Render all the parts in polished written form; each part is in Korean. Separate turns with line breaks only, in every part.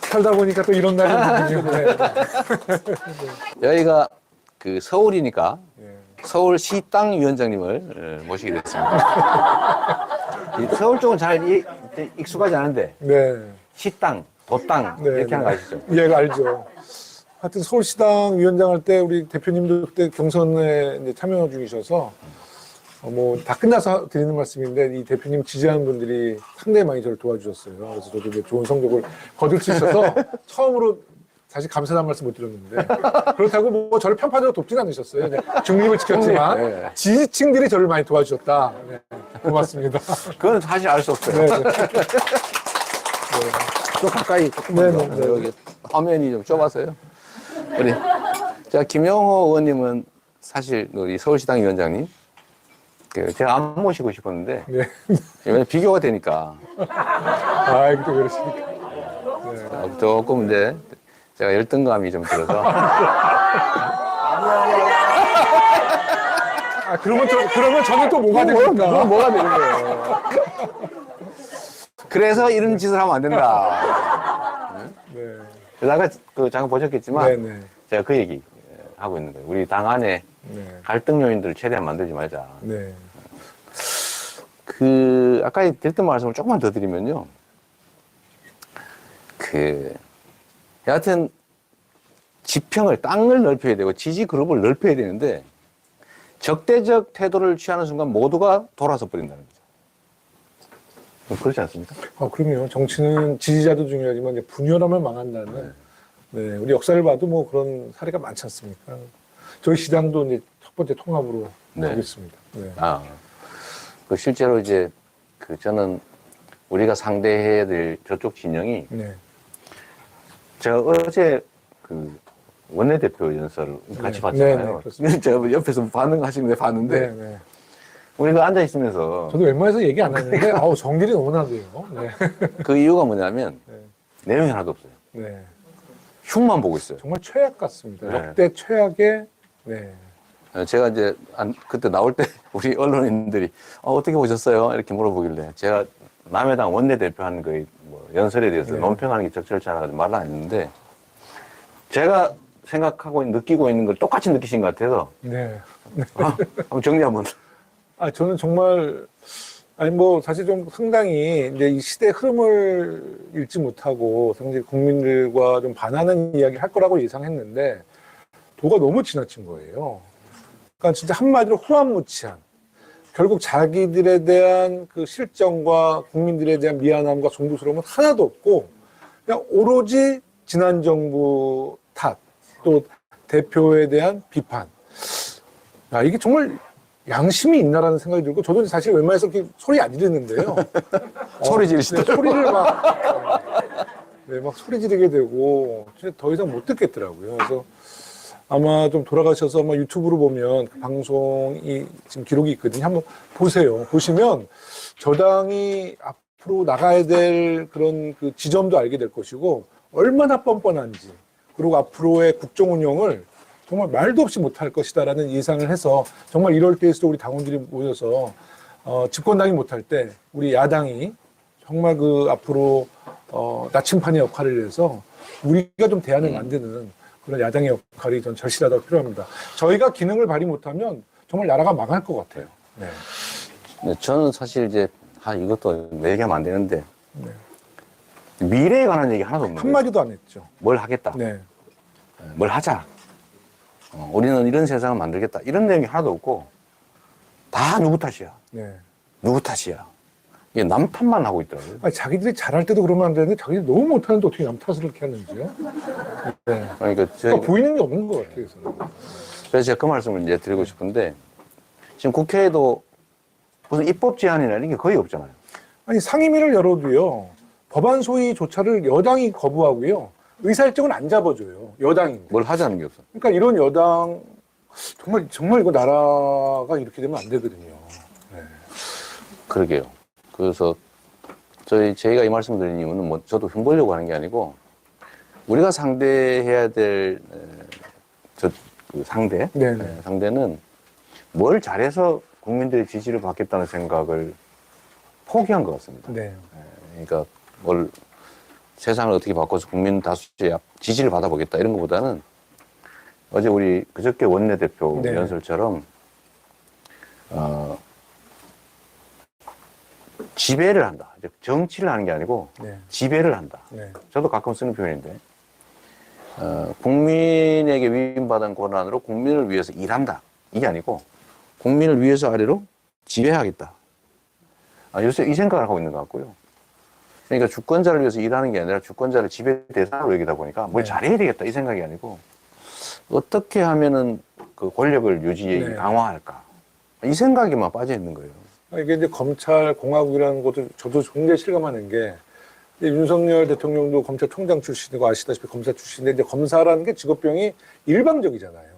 살다 보니까 또 이런 날이 있군요. 네.
여기가 그 서울이니까
네.
서울시당 위원장님을 모시게 됐습니다. 이 서울 쪽은 잘 익숙하지 않은데
네.
시당, 도당
네,
이렇게 하는 거 아시죠?
예, 알죠. 하여튼 서울시당 위원장 할 때 우리 대표님도 그때 경선에 이제 참여 중이셔서 뭐 다 끝나서 드리는 말씀인데 이 대표님 지지하는 분들이 상당히 많이 저를 도와주셨어요. 그래서 저도 이제 좋은 성적을 거둘 수 있어서 처음으로 사실 감사한 말씀 못 드렸는데 그렇다고 뭐 저를 편파적으로 돕진 않으셨어요. 그냥 중립을 지켰지만
네.
지지층들이 저를 많이 도와주셨다. 네, 고맙습니다.
그건 사실 알 수 없어요.
네, 네.
좀 가까이 조금만
네,
더.
네, 네.
여기 화면이 좀 좁아서요. 우리 자 김영호 의원님은 사실 우리 서울시당 위원장님 제가 안 모시고 싶었는데
네.
왜냐면 비교가 되니까
아, 또 그러시니까. 네.
조금 이제 제가 열등감이 좀 들어서
아, 그러면 저는 또 뭐가 됩니까?
그건 뭐가 되는 거예요. 그래서 이런 짓을 하면 안 된다.
네.
아까 그 잠깐 보셨겠지만
네네.
제가 그 얘기 하고 있는 거예요. 우리 당 안에
네.
갈등 요인들을 최대한 만들지 말자.
네.
그 아까 드렸던 말씀을 조금만 더 드리면요. 여하튼 지평을 땅을 넓혀야 되고 지지 그룹을 넓혀야 되는데 적대적 태도를 취하는 순간 모두가 돌아서 버린다는 거죠. 그렇지 않습니까?
그럼요. 정치는 지지자도 중요하지만 이제 분열하면 망한다는. 네. 우리 역사를 봐도 뭐 그런 사례가 많지 않습니까? 저희 시당도 이제 첫 번째 통합으로
네.
하고 있습니다. 네.
실제로 이제 저는 우리가 상대해야 될 저쪽 진영이
네.
제가 어제 원내대표 연설을 같이 봤잖아요.
네,
제가 옆에서 반응하시는 데 봤는데
네. 네.
우리가 앉아 있으면서
저도 웬만해서 얘기 안 하는데, 정들이 너무 나네요. 네.
그 이유가 뭐냐면
네.
내용이 하나도 없어요.
네.
흉만 보고 있어요.
정말 최악 같습니다.
네.
역대 최악의, 네.
제가 이제 그때 나올 때 우리 언론인들이 어떻게 보셨어요? 이렇게 물어보길래 제가 남해당 원내대표 하는 거의 뭐 연설에 대해서
네.
논평하는 게 적절치 않아서 말을 안 했는데 제가 생각하고 느끼고 있는 걸 똑같이 느끼신 것 같아서
네.
한번 정리 한번.
저는 정말, 사실 좀 상당히 이제 이 시대 흐름을 읽지 못하고 상당히 국민들과 좀 반하는 이야기를 할 거라고 예상했는데 도가 너무 지나친 거예요. 그러니까 진짜 한마디로 후한무치한. 결국 자기들에 대한 그 실정과 국민들에 대한 미안함과 송구스러움은 하나도 없고 그냥 오로지 지난 정부 탓, 또 대표에 대한 비판. 이게 정말 양심이 있나라는 생각이 들고 저도 사실 웬만해서 이렇게 소리 안 지르는데요.
소리 지르시더라고요.
소리를 막 소리 지르게 되고 진짜 더 이상 못 듣겠더라고요. 그래서 아마 좀 돌아가셔서 아마 유튜브로 보면 그 방송이 지금 기록이 있거든요. 한번 보세요. 보시면 저당이 앞으로 나가야 될 그런 그 지점도 알게 될 것이고 얼마나 뻔뻔한지 그리고 앞으로의 국정 운영을 정말 말도 없이 못할 것이다라는 예상을 해서 정말 이럴 때일수록 우리 당원들이 모여서 집권당이 못할 때 우리 야당이 정말 앞으로 나침판의 역할을 해서 우리가 좀 대안을 만드는 그런 야당의 역할이 전 절실하다고 필요합니다. 저희가 기능을 발휘 못하면 정말 나라가 망할 것 같아요. 네.
네, 저는 사실 이제 이것도 얘기하면 안 되는데 미래에 관한 얘기 하나도 없는 거예요.
한마디도 안 했죠.
뭘 하겠다.
네.
뭘 하자. 우리는 이런 세상을 만들겠다. 이런 내용이 하나도 없고 다 누구 탓이야.
네.
누구 탓이야. 이게 남 탓만 하고 있더라고요.
자기들이 잘할 때도 그러면 안 되는데 자기들이 너무 못하는데 어떻게 남 탓을 이렇게 하는지요? 네.
그러니까
보이는 게 없는 것 같아요.
그래서 제가 그 말씀을 이제 드리고 싶은데 지금 국회에도 무슨 입법 제한이나 이런 게 거의 없잖아요.
상임위를 열어도요. 법안 소위조차를 여당이 거부하고요. 의사일정은 안 잡아줘요. 여당이.
뭘 하자는 게 없어.
그러니까 이런 여당 정말 이거 나라가 이렇게 되면 안 되거든요. 네.
그러게요. 그래서 저희가 이 말씀 드린 이유는 저도 흉보려고 하는 게 아니고 우리가 상대해야 될 상대는 뭘 잘해서 국민들의 지지를 받겠다는 생각을 포기한 것 같습니다.
네.
그러니까 세상을 어떻게 바꿔서 국민 다수의 지지를 받아보겠다 이런 것보다는 어제 우리 그저께 원내대표
네.
연설처럼 지배를 한다. 정치를 하는 게 아니고
네.
지배를 한다.
네.
저도 가끔 쓰는 표현인데 국민에게 위임받은 권한으로 국민을 위해서 일한다. 이게 아니고 국민을 위해서 아래로 지배하겠다. 요새 이 생각을 하고 있는 것 같고요. 그러니까 주권자를 위해서 일하는 게 아니라 주권자를 지배 대상으로 여기다 보니까 뭘
네.
잘해야 되겠다 이 생각이 아니고 어떻게 하면은 그 권력을
네.
강화할까 이 생각에만 빠져 있는 거예요.
이게 이제 검찰 공화국이라는 것도 저도 굉장히 실감하는 게 이제 윤석열 대통령도 검찰총장 출신이고 아시다시피 검사 출신인데 이제 검사라는 게 직업병이 일방적이잖아요.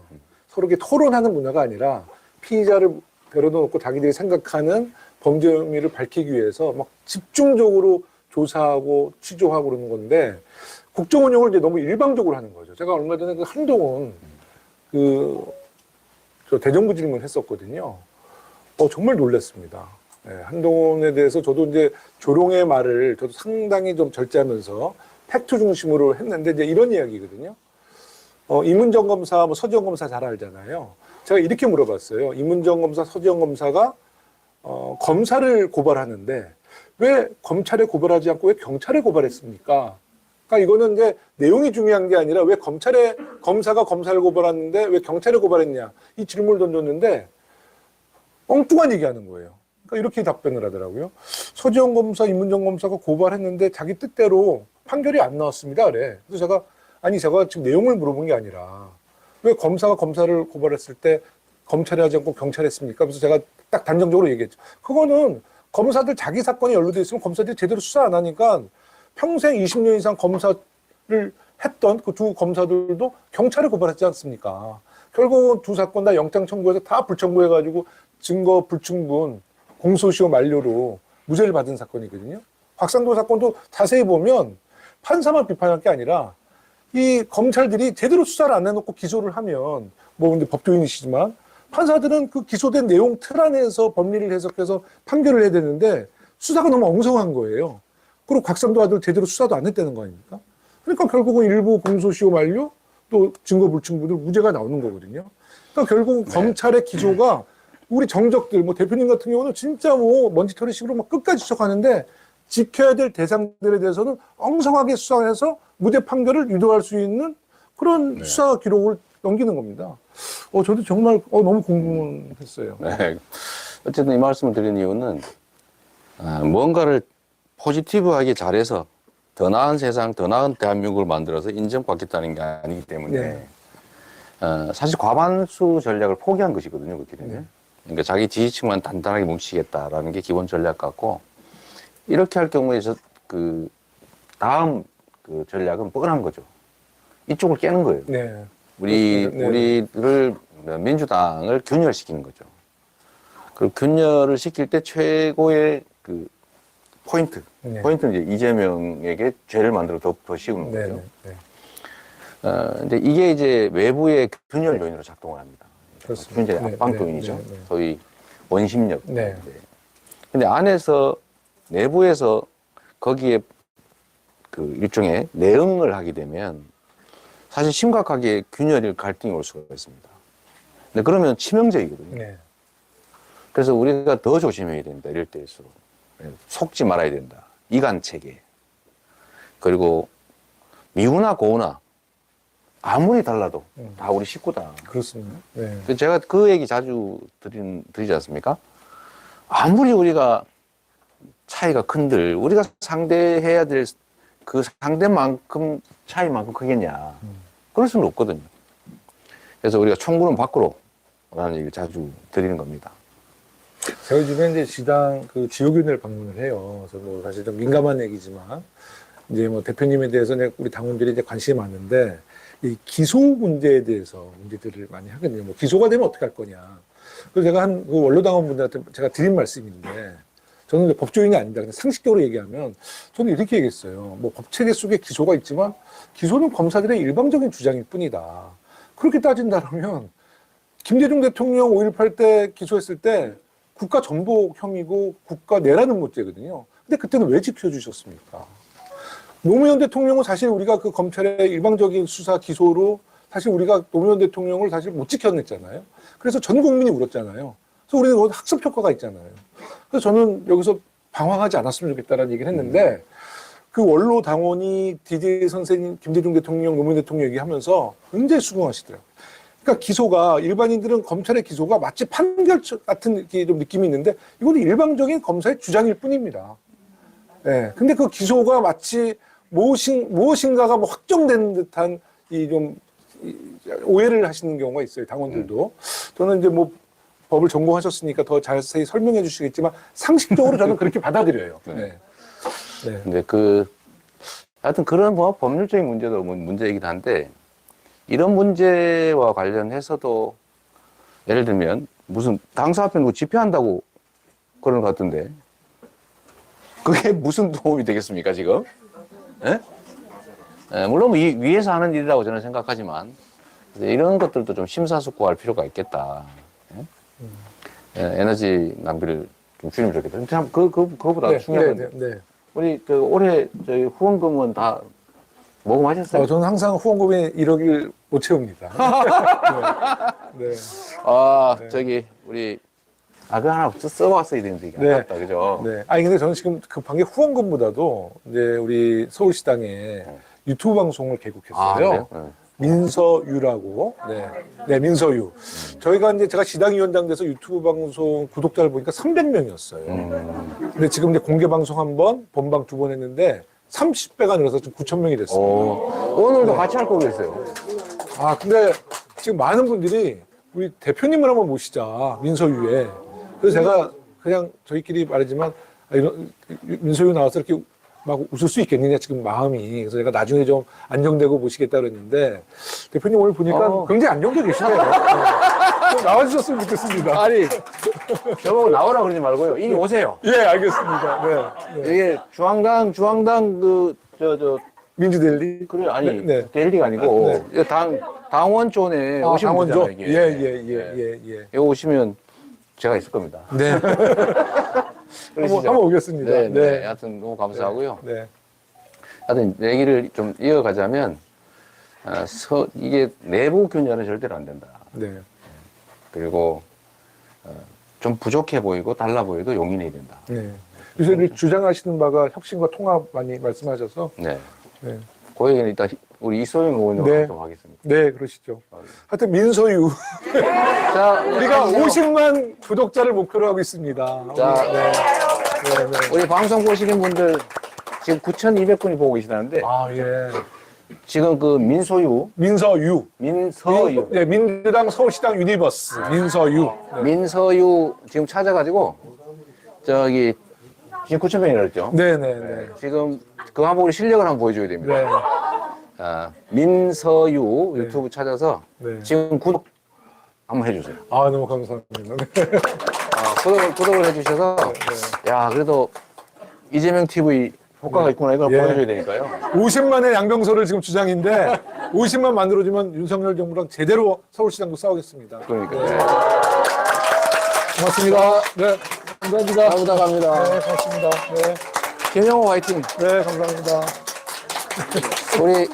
서로 이렇게 토론하는 문화가 아니라 피의자를 데려놓고 자기들이 생각하는 범죄 혐의를 밝히기 위해서 막 집중적으로 조사하고 취조하고 그러는 건데 국정 운영을 이제 너무 일방적으로 하는 거죠. 제가 얼마 전에 그 한동훈 저 대정부 질문 했었거든요. 정말 놀랐습니다. 네, 한동훈에 대해서 저도 이제 조롱의 말을 저도 상당히 좀 절제하면서 팩트 중심으로 했는데 이제 이런 이야기거든요. 이문정 검사, 서지영 검사 잘 알잖아요. 제가 이렇게 물어봤어요. 이문정 검사, 서지영 검사가 검사를 고발하는데 왜 검찰에 고발하지 않고 왜 경찰에 고발했습니까? 그러니까 이거는 이제 내용이 중요한 게 아니라 왜 검사가 검사를 고발하는데 왜 경찰에 고발했냐 이 질문을 던졌는데 엉뚱한 얘기하는 거예요. 그러니까 이렇게 답변을 하더라고요. 서지영 검사, 이문정 검사가 고발했는데 자기 뜻대로 판결이 안 나왔습니다. 그래. 그래서 제가 지금 내용을 물어본 게 아니라 왜 검사가 검사를 고발했을 때 검찰이 하지 않고 경찰이 했습니까? 그래서 제가 딱 단정적으로 얘기했죠. 그거는 검사들 자기 사건이 연루돼 있으면 검사들이 제대로 수사 안 하니까 평생 20년 이상 검사를 했던 그 두 검사들도 경찰에 고발했지 않습니까? 결국은 두 사건 다 영장 청구해서 다 불청구해가지고 증거 불충분 공소시효 만료로 무죄를 받은 사건이거든요. 곽상도 사건도 자세히 보면 판사만 비판할 게 아니라 이 검찰들이 제대로 수사를 안 해놓고 기소를 하면 근데 법조인이시지만 판사들은 그 기소된 내용 틀 안에서 법리를 해석해서 판결을 해야 되는데 수사가 너무 엉성한 거예요. 그리고 곽상도 아들 제대로 수사도 안 했다는 거 아닙니까? 그러니까 결국은 일부 공소시효 만료 또 증거 불충분으로 무죄가 나오는 거거든요. 그러니까 결국 검찰의 기소가 우리 정적들, 대표님 같은 경우는 진짜 먼지털이식으로 막 끝까지 추적하는데 지켜야 될 대상들에 대해서는 엉성하게 수사해서 무죄 판결을 유도할 수 있는 그런 수사 기록을 넘기는 겁니다. 저도 정말 너무 궁금했어요.
네. 어쨌든 이 말씀을 드린 이유는 뭔가를 포지티브하게 잘해서 더 나은 세상, 더 나은 대한민국을 만들어서 인정받겠다는 게 아니기 때문에 사실 과반수 전략을 포기한 것이거든요. 그렇게 되면. 그러니까 자기 지지층만 단단하게 뭉치겠다라는 게 기본 전략 같고 이렇게 할 경우에 다음 그 전략은 뻔한 거죠. 이쪽을 깨는 거예요.
네.
우리를 민주당을 균열시키는 거죠. 그리고 균열을 시킬 때 최고의 그 포인트는 이제 이재명에게 죄를 만들어 더 씌우는 거죠. 근데 이게 이제 외부의 균열 요인으로 작동을 합니다. 굉장히 압박 요인이죠. 소위 원심력. 근데 안에서 내부에서 거기에 그 일종의 내응을 하게 되면 사실 심각하게 균열이 갈등이 올 수가 있습니다. 근데 그러면 치명적이거든요. 그래서 우리가 더 조심해야 된다. 이럴 때일수록. 속지 말아야 된다. 이간 체계. 그리고 미우나 고우나 아무리 달라도 다 우리 식구다.
그렇습니다.
제가 그 얘기 자주 드리지 않습니까? 아무리 우리가 차이가 큰들 우리가 상대해야 될 그 상대만큼 차이만큼 크겠냐. 그럴 수는 없거든요. 그래서 우리가 총구는 밖으로 라는 얘기를 자주 드리는 겁니다.
제가 요즘에 이제 시당 그 지역위원회를 방문을 해요. 그래서 사실 좀 민감한 얘기지만 이제 대표님에 대해서 우리 당원들이 이제 관심이 많은데 이 기소 문제에 대해서 문제들을 많이 하거든요. 기소가 되면 어떻게 할 거냐. 그래서 제가 그 원로당원분들한테 제가 드린 말씀인데 저는 이제 법조인이 아닙니다. 그냥 상식적으로 얘기하면 저는 이렇게 얘기했어요. 법체계 속에 기소가 있지만 기소는 검사들의 일방적인 주장일 뿐이다. 그렇게 따진다면 김대중 대통령 5.18 때 기소했을 때 국가 전복 혐의고 국가 내라는 문제거든요. 근데 그때는 왜 지켜주셨습니까? 노무현 대통령은 사실 우리가 그 검찰의 일방적인 수사 기소로 사실 우리가 노무현 대통령을 사실 못 지켜냈잖아요. 그래서 전 국민이 울었잖아요. 그래서 우리는 거기서 학습 효과가 있잖아요. 그래서 저는 여기서 방황하지 않았으면 좋겠다라는 얘기를 했는데 그 원로 당원이 DJ 선생님, 김대중 대통령, 노무현 대통령 얘기하면서 굉장히 수긍하시더라고요. 그러니까 기소가 일반인들은 검찰의 기소가 마치 판결 같은 좀 느낌이 있는데 이거는 일방적인 검사의 주장일 뿐입니다. 예. 근데 그 기소가 마치 무엇인가가 뭐 확정된 듯한 이 오해를 하시는 경우가 있어요. 당원들도. 저는 이제 뭐 법을 전공하셨으니까 더 자세히 설명해 주시겠지만 상식적으로 저는 그렇게 받아들여요. 네. 네.
근데 하여튼 그런 뭐 법률적인 문제도 문제이긴 한데 이런 문제와 관련해서도 예를 들면 무슨 당사 앞에 누구 집회한다고 그러는 것 같은데 그게 무슨 도움이 되겠습니까, 지금? 예? 예, 물론 위에서 하는 일이라고 저는 생각하지만 이런 것들도 좀 심사숙고할 필요가 있겠다. 예? 예, 에너지 낭비를 좀 줄이면 좋겠다. 참, 그거보다
네,
중요한
네,
건
네, 네.
우리 올해 저희 후원금은 다 모금하셨어요?
저는 항상 후원금이 1억을 못 채웁니다. 네. 네.
아,
네.
저기 우리 그거 하나 써왔어야 되는데 이게
네.
아깝다, 그죠?
네. 아니 근데 저는 지금 급한 게 후원금보다도 이제 우리 서울시당에 유튜브 방송을 개국했어요.
그래요? 네.
민서유라고. 네. 네, 민서유. 저희가 이제 제가 시당위원장 돼서 유튜브 방송 구독자를 보니까 300명이었어요. 근데 지금 이제 공개 방송 한 번, 본방 2번 했는데 30배가 늘어서 지금 9,000명이 됐어요.
오늘도 같이 할 거고 있어요.
아, 근데 지금 많은 분들이 우리 대표님을 한번 모시자, 민서유에. 그래서 제가 그냥 저희끼리 말하지만, 민서유 나와서 이렇게 막 웃을 수 있겠느냐, 지금 마음이. 그래서 제가 나중에 좀 안정되고 모시겠다 그랬는데, 대표님 오늘 보니까 굉장히 안정되어 계시네요. 좀 나와주셨으면 좋겠습니다.
아니, 저보고 나오라 그러지 말고요. 이리 오세요.
예, 알겠습니다. 네. 네.
이게 중앙당
민주델리?
그래, 아니,
네, 네.
델리가 아니고,
네.
이거 당원존에 오시면
당원조?
되잖아요,
예,
이게.
예.
이거 오시면 제가 있을 겁니다.
네. 한번 오겠습니다.
네. 하여튼 너무 감사하고요.
네.
하여튼 얘기를 좀 이어가자면, 이게 내부 균열은 절대로 안 된다.
네.
그리고, 좀 부족해 보이고 달라 보여도 용인해야 된다.
네. 요새 주장하시는 바가 혁신과 통합 많이 말씀하셔서.
네.
네.
그 얘기는 일단 우리 이소영 의원님
네.
좀 하겠습니다.
네, 그러시죠. 하여튼 민서유.
자,
우리가 50만 구독자를 목표로 하고 있습니다.
자,
네.
우리 방송 보시는 분들 지금 9,200분이 보고 계시다는데
아, 예.
지금 그 민서유,
민서유. 네, 민주당 서울시당 유니버스. 민서유. 네.
민서유 지금 찾아가지고 저기 지금 9,000명이라고 그랬죠?
네네네.
지금 그거 한번 우리 실력을 한번 보여줘야 됩니다.
네.
민서유 유튜브 찾아서
네.
지금 구독 한번 해주세요.
아, 너무 감사합니다. 네.
구독을 해주셔서 야 그래도 이재명 TV 효과가 있구나 이걸
예.
보여줘야 되니까요.
50만의 양병소를 지금 주장인데 50만 만들어주면 윤석열 정부랑 제대로 서울시장도 싸우겠습니다.
그러니까.
네. 고맙습니다. 네. 감사합니다.
부탁합니다.
네, 고맙습니다. 네.
김영호 화이팅.
네, 감사합니다.
우리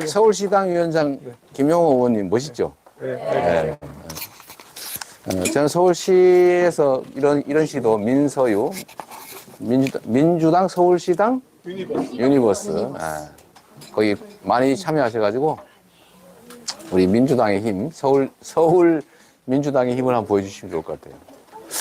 서울시당 위원장 김영호 의원님 멋있죠?
네.
네. 저는 서울시에서 이런 시도 민서유 민주당 서울시당 유니버스 거기 많이 참여하셔가지고 우리 민주당의 힘 서울 민주당의 힘을 한번 보여주시면 좋을 것 같아요.